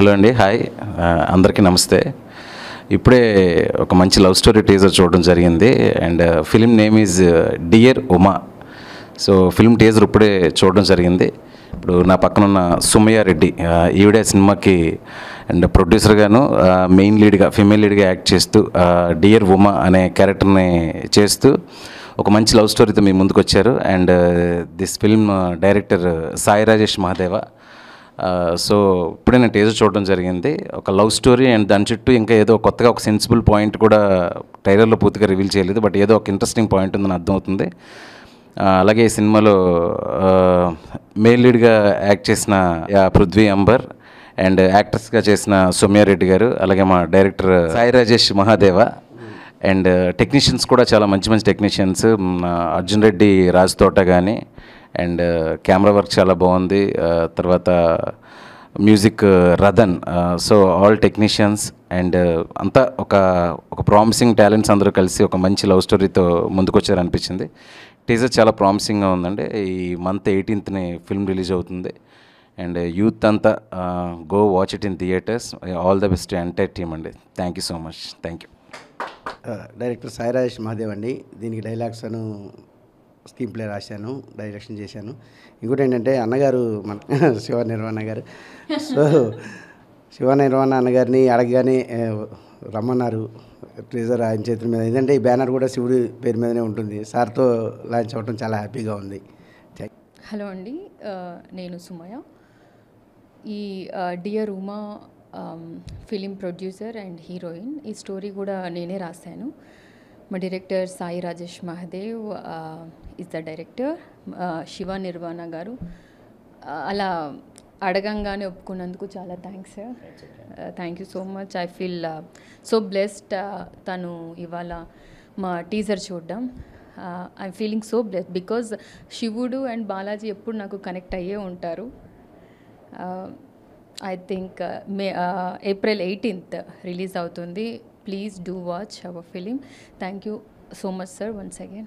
Hello అండి, hi, అందరికీ నమస్తే. ఇప్పుడే ఒక మంచి లవ్ స్టోరీ టీజర్ చూడడం జరిగింది. And film name is dear Uma. So film teaser ఇప్పుడే చూడడం జరిగింది. ఇప్పుడు నా పక్కన ఉన్న సుమయ్య రెడ్డి, ఈవిడే సినిమాకి అండ్ ప్రొడ్యూసర్గాను మెయిన్ లీడ్గా, ఫీమేల్ లీడ్గా యాక్ట్ చేస్తూ డియర్ ఉమా అనే క్యారెక్టర్ని చేస్తూ ఒక మంచి లవ్ స్టోరీతో మీ ముందుకు వచ్చారు. And this film director Sai Rajesh Mahadeva. So ఇప్పుడే నేను టీజర్ చూడడం జరిగింది. ఒక లవ్ స్టోరీ అండ్ దాని చుట్టూ ఇంకా ఏదో కొత్తగా ఒక సెన్సిబుల్ పాయింట్ కూడా ట్రైలర్లో పూర్తిగా రివీల్ చేయలేదు, బట్ ఏదో ఒక ఇంట్రెస్టింగ్ పాయింట్ ఉందని అర్థమవుతుంది. అలాగే ఈ సినిమాలో మెయిన్ లీడ్గా యాక్ట్ చేసిన పృథ్వీ అంబర్ అండ్ యాక్ట్రెస్గా చేసిన సౌమ్యారెడ్డి గారు, అలాగే మా director Sai Rajesh Mahadeva and technicians కూడా చాలా మంచి మంచి టెక్నీషియన్స్. అర్జున్ రెడ్డి రాజ్ తోట కానీ అండ్ కెమెరా వర్క్ చాలా బాగుంది. తర్వాత music Radan. So all technicians and అంతా ఒక ప్రామిసింగ్ టాలెంట్స్ అందరూ కలిసి ఒక మంచి లవ్ స్టోరీతో ముందుకొచ్చారనిపించింది. టీజర్ చాలా ప్రామిసింగ్గా ఉందండి. ఈ మంత్ 18th ఫిల్మ్ రిలీజ్ అవుతుంది. అండ్ యూత్ అంతా go watch it in theatres. All the best entire team అండి. Thank you so much. Thank you. Director Sai Rajesh Mahadev అండి. దీనికి డైలాగ్స్ స్క్రీన్ ప్లే రాశాను, డైరెక్షన్ చేశాను. ఇంకోటి ఏంటంటే అన్నగారు మన శివ నిర్వాణ గారు. సో శివ నిర్వాణ అన్నగారిని అడగగానే రమ్మన్నారు. ట్రీజర్ ఆయన చేతుల మీద, ఎందుకంటే ఈ బ్యానర్ కూడా శివుడి పేరు మీదనే ఉంటుంది. సార్తో లాంచ్ అవ్వడం చాలా హ్యాపీగా ఉంది. హలో అండి, నేను సుమయ. ఈ dear Uma film producer and heroine. ఈ స్టోరీ కూడా నేనే రాశాను. మా director Sai Rajesh Mahadev is the director. Shiva Nirvana గారు. అలా అడగంగానే ఒప్పుకున్నందుకు చాలా thanks sir. Thank you so much. I feel so blessed. తను ఇవాళ మా టీజర్ చూడడం. I'm feeling so blessed because శివుడు అండ్ బాలాజీ ఎప్పుడు నాకు కనెక్ట్ అయ్యే ఉంటారు. I think April 18th release అవుతుంది. Please do watch our film. Thank you so much, sir, once again.